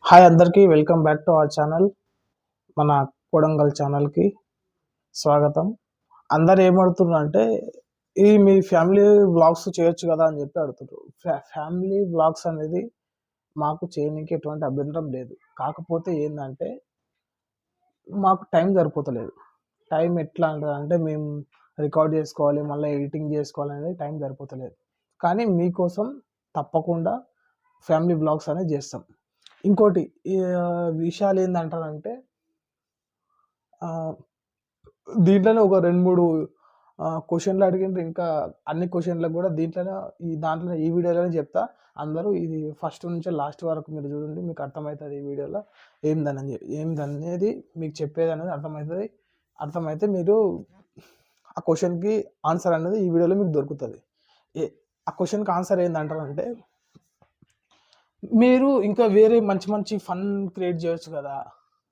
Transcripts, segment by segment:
Hi అందరికీ welcome back to our channel. మన కొడంగల్ ఛానల్‌కి స్వాగతం. అందరూ ఏమడుగుతున్నారంటే, ఈ మీ ఫ్యామిలీ వ్లాగ్స్ చేయొచ్చు గదా! అని జెప్పి అడుగుతుర్రు. ఫ్యామిలీ వ్లాగ్స్ అనేది మాకు చేయనీకి ఎటువంటి అభ్యంతరం లేదు. కాకపోతే ఏందంటే, మాకు టైం సరిపోతలేదు. టైం ఎట్లా అంటే మేము రికార్డ్ జేసుకోవాలి, మళ్ళా ఎడిటింగ్ జేసుకోవాలనేది టైం సరిపోతలేదు. కానీ మీకోసం తప్పకుండా ఫ్యామిలీ వ్లాగ్స్ అనేది జేస్తాం. ఇంకోటి విషయాలేందంటారంటే దీంట్లోనే ఒక 2, 3 క్వెషన్‌లు అడిగిండ్రు. ఇంకా అన్ని క్వెషన్‌లకు గూడా దాంట్లోనే ఈ వీడియోలోనే చెప్తా. అందరూ ఇది ఫస్ట్ నుంచి లాస్ట్ వరకు మీరు చూడండి. మీకు అర్థమైతది ఈ వీడియోలో ఏందనేది మీకు చెప్పేదనేది అర్థమైతది. అర్థమైతే మీరు ఆ క్వెషన్‌కి ఆన్సర్ అనేది ఈ వీడియోలో మీకు దొరుకుతది. ఆ క్వెషన్‌కి ఆన్సర్ ఏందంటారంటే, మీరు ఇంకా వేరే మంచి ఫన్ క్రియేట్ చేయొచ్చు గదా!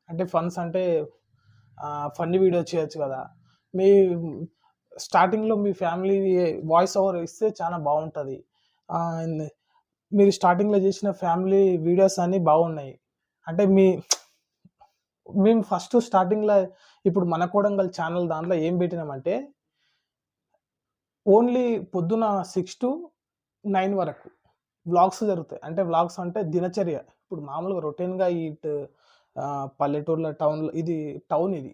అంటే ఫన్స్ అంటే ఫన్నీ వీడియో చేయొచ్చు గదా! మీ స్టార్టింగ్‌లో మీ ఫ్యామిలీ వాయిస్ ఓవర్ ఇస్తే చాలా బావుంటది. మీరు స్టార్టింగ్‌లో చేసిన ఫ్యామిలీ వీడియోస్ అన్నీ బాగున్నాయి. అంటే మేము ఫస్ట్ స్టార్టింగ్‌లో ఇప్పుడు మన కొడంగల్ ఛానల్ దాంట్లో ఏం పెట్టినామంటే, ఓన్లీ పొద్దున 6-9 వరకు వ్లాగ్స్ జరుగుతాయి. అంటే వ్లాగ్స్ అంటే దినచర్య. ఇప్పుడు మామూలుగా రొటీన్‌గా పల్లెటూర్లో, టౌన్‌లో ఇది టౌన్ ఇది.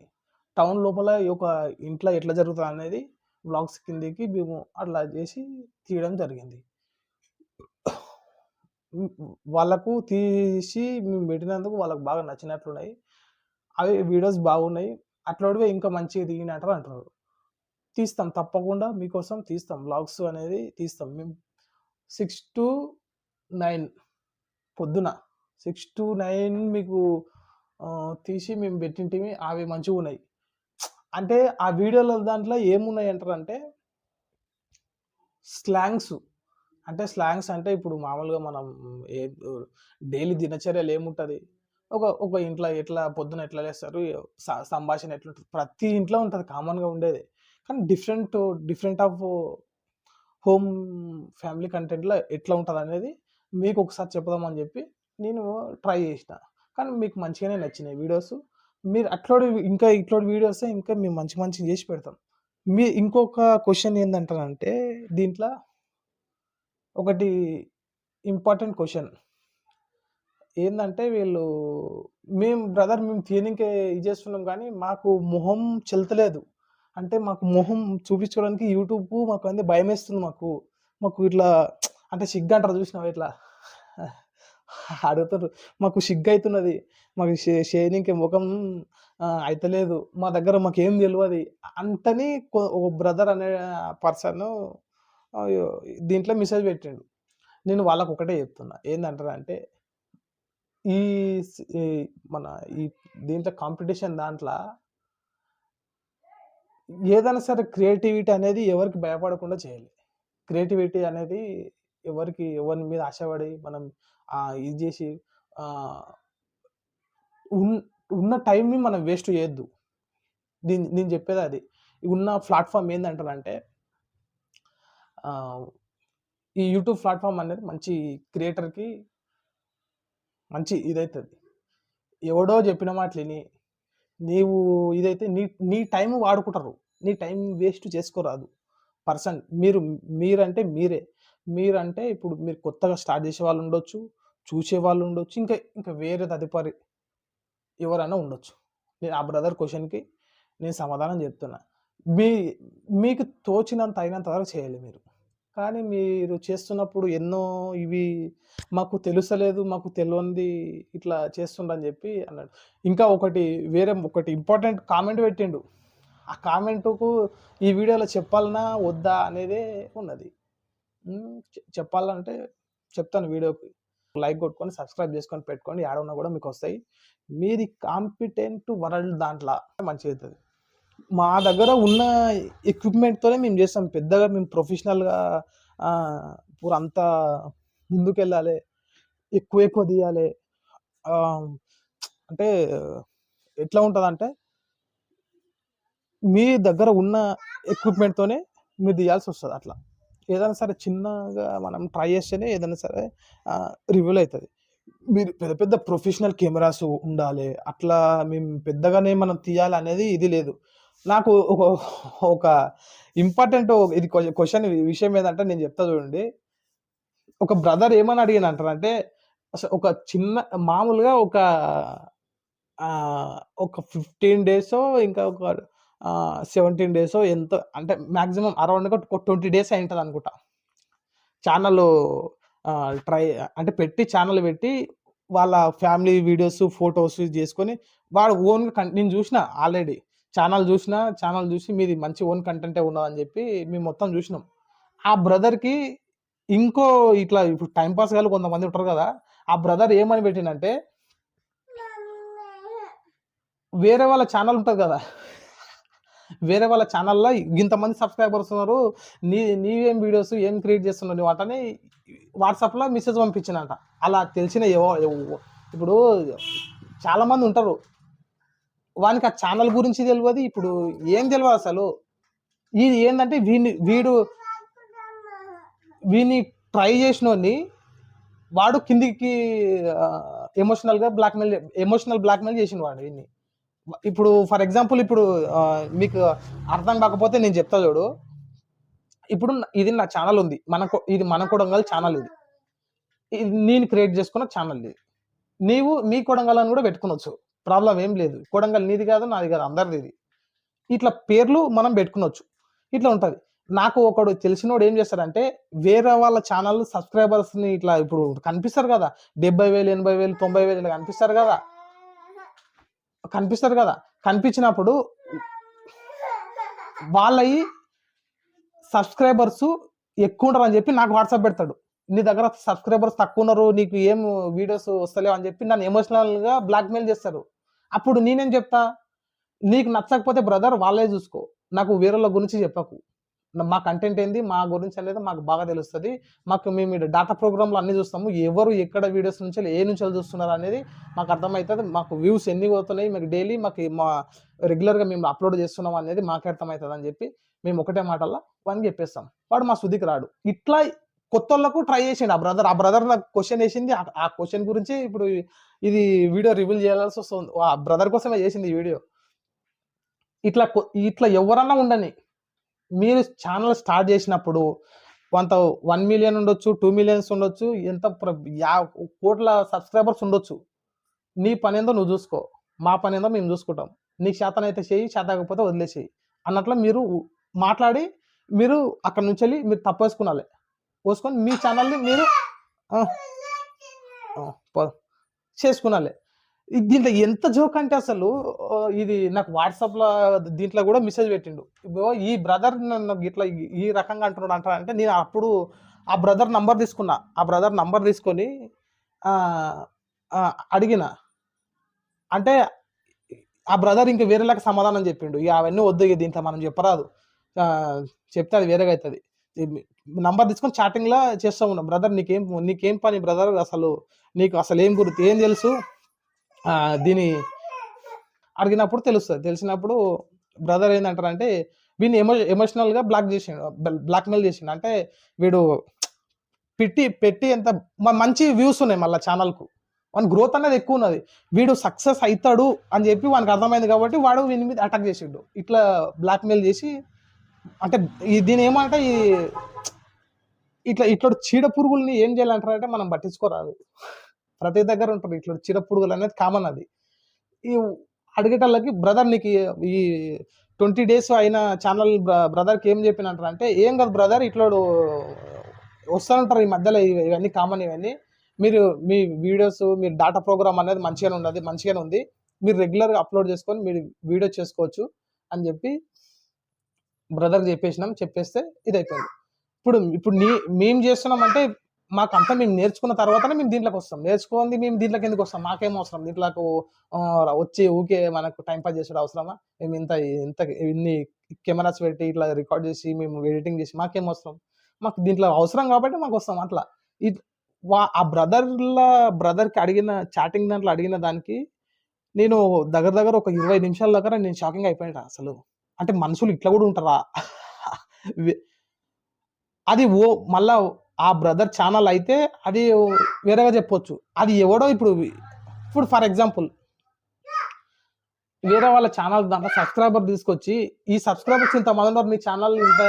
టౌన్ లోపల ఒక ఇంట్లో ఎట్లా జరుగుతదనేది వ్లాగ్స్ కిందకి మేము అట్లా చేసి తీయడం జరిగింది. వాళ్ళకు తీసి మేము పెట్టినందుకు వాళ్ళకి బాగా నచ్చినట్లున్నాయి. అవి వీడియోస్ బాగున్నాయి. అట్లాంటివే ఇంకా మంచిగా తీయండి అంటున్నారు. తీస్తాం తప్పకుండా మీకోసం తీస్తాం. వ్లాగ్స్ అనేది తీస్తాం. మేము 6-9 పొద్దున 6-9 మీకు తీసి మేము పెట్టింటిమి. అవి మంచిగున్నాయి. అంటే ఆ వీడియోల దాంట్లో ఏమున్నాయంటారంటే స్లాంగ్స్. స్లాంగ్స్ అంటే ఇప్పుడు మామూలుగా మనం ఏ డైలీ దినచర్యలో ఏముంటది? ఒక ఇంట్లో ఎట్లా పొద్దున ఎట్లా లేస్తారు? సంభాషణ ఎట్లుంటది? ప్రతి ఇంట్లో ఉంటది కామన్‌గా ఉండేదే. కానీ డిఫరెంట్ ఆఫ్ హోమ్ ఫ్యామిలీ కంటెంట్‌లో ఎట్లా ఉంటదనేది మీకు ఒకసారి చెప్పుదామని చెప్పి నేను ట్రై చేసిన. కానీ మీకు మంచిగానే నచ్చినాయి వీడియోస్. మీరు ఇట్లాంటి వీడియోసే ఇంకా మేము మంచిగా చేసి పెడతాం. ఇంకొక క్వెషన్ ఏందంటారంటే దీంట్లో ఒకటి ఇంపార్టెంట్ క్వెషన్ ఏందంటే మేము తీయనీకే ఇది చేస్తున్నాం గానీ మాకు మొహం చెల్తలేదు. అంటే మాకు మొహం చూపించుకోవడానికి యూట్యూబ్ మాకు అంటే భయమేస్తుంది మాకు. మాకు ఇట్లా అంటే సిగ్గంటారు చూసినావా ఇట్లా అడుగుతుర్రు. మాకు సిగ్గైతున్నది. మాకు షేరింగ్‌కి ముఖం అయితలేదు. మా దగ్గర మాకేం తెలవది. అంతని ఒక బ్రదర్ అనే పర్సను ఆహ్, దీంట్లో మెసేజ్ పెట్టిండు. నేను వాళ్ళకొకటే చెప్తున్నా. ఏందంటారంటే ఈ స్ ఈ మన ఈ దీంట్లో కాంపిటీషన్ దాంట్ల ఏదైనా సరే క్రియేటివిటీ అనేది ఎవరికి భయపడకుండా చేయాలి. క్రియేటివిటీ అనేది ఎవరి మీద ఆశపడి మనం ఇది జేసి ఆహ్, ఉన్ ఉన్న టైంని మనం వేస్ట్ చేయొద్దు. నేను చెప్పేదది. ఉన్న ప్లాట్‌ఫార్మ్ ఏందంటారంటే ఆహ్, ఈ యూట్యూబ్ ప్లాట్‌ఫార్మ్ అనేది మంచి క్రియేటర్‌కి మంచి ఇదైతది. ఎవడో చెప్పిన మాటలిని నీవు ఇదైతే నీ నీ టైం వాడుకుంటారు. నీ టైం వేస్ట్ చేసుకోరాదు. మీరంటే మీరే. మీరంటే ఇప్పుడు మీరు కొత్తగా స్టార్ట్ చేసేవాళ్ళుండొచ్చు, చూసేవాళ్ళుండొచ్చు. ఇంకా వేరే తదుపరి ఎవరైనా ఉండొచ్చు. నేను ఆ బ్రదర్ క్వెషన్‌కి నేను సమాధానం చెప్తున్నా. మీ మీకు తోచినంత అయినంత వరకు చేయాలి మీరు. కానీ మీరు చేస్తున్నప్పుడు ఎన్నో ఇవి మాకు తెలుస్తలేదు, మాకు తెలవనిది ఇట్లా చేస్తుండని జెప్పి అన్నాడు. ఇంకా ఒకటి ఇంపార్టెంట్ కామెంట్ పెట్టిండు. ఆ కామెంటుకు ఈ వీడియోలో చెప్పాలనా? వద్దా? అనేదే ఉన్నది. చెప్పాలంటే చెప్తాను వీడియోకి. లైక్ కొట్టుకొని, సబ్స్క్రైబ్ చేసుకొని పెట్టుకోండి. యాడున్నా గూడా మీకొస్తాయి. మీది కాంపిటెంట్ వరల్డ్ దాంట్ల మంచిగయితది. మా దగ్గర ఉన్న ఎక్విప్‌మెంట్‌తోనే మేము చేస్తాం. పెద్దగా మేము ప్రొఫెషనల్‌గా అంతా ముందుకెళ్ళాలి. ఎక్కువ తీయాలి. ఆహ్, అంటే ఎట్లా ఉంటదంటే, మీ దగ్గర ఉన్న ఎక్విప్‌మెంట్‌తోనే మీరు తీయాల్సొస్తది అట్లా. ఏదైనా సరే చిన్నగా మనం ట్రై చేస్తేనే ఏదైనా సరే రివీల్ అయితది. మీరు పెద్ద పెద్ద ప్రొఫెషనల్ కెమెరాస్ ఉండాలి. అట్లా మేము పెద్దగానే మనం తీయాలనేది ఇది లేదు. నాకు ఒక ఇంపార్టెంట్ ఇది క్వెషన్ విషయం ఏదంటే నేను చెప్తా చూడండి. ఒక బ్రదర్ ఏమని అడిగానంటారంటే, ఒక చిన్న మామూలుగా ఒక 15 డేసో ఇంకా ఒక 17 డేసో ఎంతో అంటే మాక్సిమం అరౌండ్‌గా ఒక 20 డేస్ అయింటదనుకుంటా. ఛానెలు ట్రై అంటే పెట్టి ఛానెల్ పెట్టి వాళ్ళ ఫ్యామిలీ వీడియోస్, ఫోటోస్ చేసుకొని వాడు ఓన్‌గా నేను చూసిన ఆల్రెడీ. ఛానెల్ చూసి మీది మంచి ఓన్ కంటెంటే ఉన్నదని చెప్పి మేము మొత్తం చూసినాం. ఆ బ్రదర్‌కి ఇంకో ఇట్లా ఇప్పుడు టైమ్ పాస్ గాళ్ళు కొంతమంది ఉంటారు కదా! ఆ బ్రదర్ ఏమని పెట్టిండంటే, వేరే వాళ్ళ ఛానెల్ ఉంటది కదా! వేరే వాళ్ళ ఛానెల్‌లో ఇంతమంది సబ్‌స్క్రైబర్స్ ఉన్నారు. నీవేం వీడియోస్ ఏం క్రియేట్ చేస్తున్నావు నువ్వు అటని వాట్సాప్‌లో మెసేజ్ పంపించిండంట. అలా తెలిసిన ఇప్పుడు చాలా మంది ఉంటారు. వానికి ఆ ఛానెల్ గురించి తెలవదు. ఇప్పుడు ఏం తెలవదు అసలు. ఇది ఏందంటే వీడిని ట్రై చేసినోడిని వాడు కిందికి ఎమోషనల్ బ్లాక్‌మెయిల్ చేసిండు వాడు వీడిని. ఇప్పుడు ఫర్ ఎగ్జాంపుల్ మీకు అర్థం కాకపోతే నేను చెప్తా చూడు. ఇప్పుడు ఇది నా ఛానెల్ ఉంది. ఇది మన కొడంగల్ ఛానెల్ ఇది. నేను క్రియేట్ చేసుకున్న ఛానెల్ ఇది. నీవు మీ కొడంగల్ అని కూడా పెట్టుకోవచ్చు. ప్రాబ్లమ్ ఏం లేదు. కొడంగల్ నీది కాదు, నాది కాదు, అందరిది ఇది. ఇట్లా పేర్లు మనం పెట్టుకోవచ్చు. ఇట్లా ఉంటది. నాకు ఒకడు తెలిసినోడు ఏం చేస్తాడంటే, వేరే వాళ్ళ ఛానల్ సబ్‌స్క్రైబర్స్‌ని ఇట్లా ఇప్పుడు కనిపిస్తారు కదా! 70,000, 80,000, 90,000 ఇలా కనిపిస్తారు కదా! కనిపించినప్పుడు వాళ్ళయి సబ్‌స్క్రైబర్స్ ఎక్కువుంటారని చెప్పి నాకు వాట్సాప్ పెడతాడు. నీ దగ్గర సబ్‌స్క్రైబర్స్ తక్కువున్నారు. నీకు ఏం వీడియోస్ వస్తలేవు అని చెప్పి నన్ను ఎమోషనల్‌గా బ్లాక్‌మెయిల్ చేస్తారు. అప్పుడు నేనేం చెప్తా? నీకు నచ్చకపోతే బ్రదర్ వాళ్ళే చూసుకో. నాకు వేరోళ్ళ గురించి చెప్పకు. మా కంటెంట్ ఏంది, మా గురించి అనేది మాకు బాగా తెలుస్తది. మేము డాటా ప్రోగ్రామ్‌లో అన్నీ చూస్తాము. ఎవరు ఎక్కడ వీడియోస్ నుంచి ఏ నుంచెల్లి చూస్తున్నారు అనేది మాకు అర్థమైతది. మాకు వ్యూస్ ఎన్ని పోతున్నాయి, మాకు డైలీ మా రెగ్యులర్‌గా మేము అప్‌లోడ్ చేస్తున్నాం అనేది మాకే అర్థమైతదని చెప్పి మేము ఒకటే మాటల్లో వానికి చెప్పేస్తాం. వాడు మా సుద్దికి రాడు. ఇట్లా కొత్తోళ్ళకు ట్రై చేసిండు ఆ బ్రదర్ నాకు క్వెషన్ ఏసింది. ఆ క్వెషన్ గురించి ఇప్పుడు ఇది వీడియో రివీల్ చేయాల్సి వస్తుంది. ఆ బ్రదర్ కోసమే చేసింది ఈ వీడియో. ఇట్లా ఎవరన్నా ఉండని. మీరు ఛానెల్ స్టార్ట్ చేసినప్పుడు 1 మిలియన్ ఉండొచ్చు, 2 మిలియన్స్ ఉండొచ్చు, ఎంత కోట్ల సబ్‌స్క్రైబర్స్ ఉండొచ్చు. నీ పనేందో నువ్వు చూసుకో. మా పనేందో మేము చూసుకుంటాం. నీకు చేతనైతే చెయ్యి, చేత కాకపోతే వదిలేసేయి అన్నట్లు మీరు మాట్లాడి మీరు అక్కడి నుంచెల్లి మీరు తప్పేసుకునాలి. పోసుకొని మీ ఛానెల్‌ని మీరు చేసుకునాలి. దీంట్లో ఎంత జోక్ అంటే అసలు ఇది నాకు వాట్సాప్‌లో దీంట్లో కూడా మెసేజ్ పెట్టిండు. ఇగో ఈ బ్రదర్ నన్ను గిట్లా ఈ రకంగా అంటున్నాడు అంటే నేను అప్పుడు ఆ బ్రదర్ నంబర్ తీసుకున్నా. ఆ బ్రదర్ నంబర్ తీసుకొని అడిగిన. అంటే ఆ బ్రదర్ ఇంక వేరేలాగా సమాధానం చెప్పిండు. ఇగ అవన్నీ వద్దు, ఇగ దీంట్లో మనం చెప్పరాదు. చెప్తే అది వేరేగా అయితది. నంబర్ తీసుకొని చాటింగ్‌లా చేస్తా ఉన్నాం. బ్రదర్ నీకేం పని బ్రదర్, నీకు అసలేం ఏం తెలుసు? దీని అడిగినప్పుడు తెలుస్తది. తెలిసినప్పుడు బ్రదర్ ఏందంటారంటే వీడిని ఎమోషనల్‌గా బ్లాక్‌మెయిల్ చేసిండు. అంటే వీడు పెట్టి ఎంత మంచి వ్యూస్ ఉన్నాయి మళ్ళా ఛానెల్‌కు. వాని గ్రోత్ అనేది ఎక్కువున్నది. వీడు సక్సెస్ అయితాడు అని చెప్పి వానికి అర్థమైంది కాబట్టి వాడు వీని మీద అటాక్ చేసిండు. ఇట్లా బ్లాక్‌మెయిల్ చేసి అంటే దీన్నేమంటే ఇట్లాంటి చీడ పురుగుల్ని ఏం చేయాలంటారంటే మనం పట్టించుకోరాదు. ప్రతి దగ్గర ఉంటారు ఇట్లా చీడ పురుగులు అనేది కామన్ అది. ఈ అడిగేటోళ్ళకి బ్రదర్ నీకు ఈ 20 డేస్ అయిన ఛానల్ బ్రదర్‌కి ఏం చెప్పినంటారంటే, ఏం కాదు బ్రదర్ ఇట్లోడు వస్తా ఉంటారు ఈ మధ్యలో ఇవన్నీ కామన్ ఇవన్నీ. మీరు మీ వీడియోస్ మీరు డాటా ప్రోగ్రామ్ అనేది మంచిగానే ఉంది. మీరు రెగ్యులర్‌గా అప్‌లోడ్ చేసుకొని మీరు వీడియో చేసుకోవచ్చు అని చెప్పి బ్రదర్‌కి చెప్పేస్తే ఇదైపోయింది. ఇప్పుడు మేము చేస్తున్నామంటే మాకంతా మేము నేర్చుకున్న తర్వాతనే మేము దీంట్లోకొస్తాం. నేర్చుకోంది మేము దీంట్లోకి ఎందుకొస్తాం? మాకేం అవసరం? దీంట్లోకి వచ్చి ఊకే మనకు టైమ్ పాస్ చేసుడు అవసరమా? మేము ఇన్ని కెమెరాస్ పెట్టి ఇట్లా రికార్డ్ చేసి మేము ఎడిటింగ్ చేసి మాకేం అవసరం? మాకు దీంట్లో అవసరం కాబట్టి మాకొస్తాం అట్లా. ఆ బ్రదర్‌కి చాటింగ్ దాంట్లో అడిగిన దానికి నేను దగ్గర ఒక 20 నిమిషాల దగ్గర నేను షాకింగ్ అయిపోయాను అసలు. అంటే మనుషులు ఇట్లా కూడా ఉంటారా? అది మళ్ళా ఆ బ్రదర్ ఛానల్ అయితే అది వేరేగా చెప్పొచ్చు. అది ఎవడో ఇప్పుడు ఫర్ ఎగ్జాంపుల్ వేరే వాళ్ళ ఛానల్ దాంట్లో సబ్స్క్రైబర్ తీసుకొచ్చి, ఈ సబ్స్క్రైబర్స్ ఇంతమంది ఉన్నారు, మీ ఛానల్ ఇంత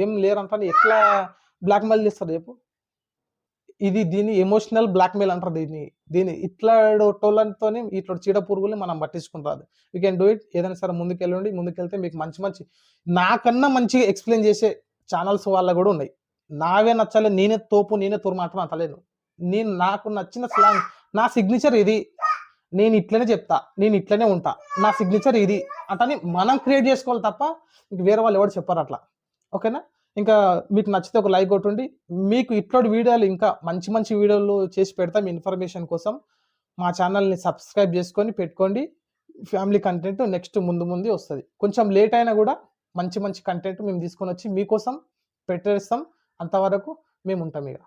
ఏం లేరంటని ఎట్లా బ్లాక్‌మెయిల్ చేస్తారు చెప్పు? దీన్ని ఎమోషనల్ బ్లాక్‌మెయిల్ అంటారు దీన్ని. ఇట్లాటోళ్ళతోని ఇట్లాంటి చీడ పురుగుల్ని మనం పట్టించుకుంటాది. You can do it. ఏదైనా సరే ముందుకెళ్ళండి. ముందుకెళ్తే మీకు మంచి మంచి నాకన్నా మంచిగా ఎక్స్‌ప్లెయిన్ చేసే ఛానల్స్ వాళ్ళవి గూడా ఉన్నాయి. నావే నచ్చలే, నేనే తోపు, నేనే తురుము అంటలేను. నాకు నచ్చిన స్లాంగ్, నా సిగ్నేచర్ ఇది. నేను ఇట్లనే చెప్తా. నేను ఇట్లనే ఉంటా. నా సిగ్నేచర్ ఇది అటని మనం క్రియేట్ చేసుకోవాలి తప్ప ఇంక వేరే వాళ్ళు ఎవరు చెప్పరట్లా. ఓకేనా? ఇంకా మీకు నచ్చితే ఒక లైక్ కొట్టండి. మీకు ఇట్లాంటి వీడియోలు ఇంకా మంచి మంచి వీడియోలు చేసి పెడతాం ఇన్ఫర్మేషన్ కోసం. మా ఛానల్‌ని సబ్స్క్రైబ్ చేసుకొని పెట్టుకోండి. ఫ్యామిలీ కంటెంట్ నెక్స్ట్ ముందు ముందే వస్తది. కొంచెం లేట్ అయినా గూడా మంచి మంచి కంటెంట్ మేము తీసుకొనొచ్చి మీకోసం పెట్టేస్తాం. అంతవరకు మేముంటాం ఇగ.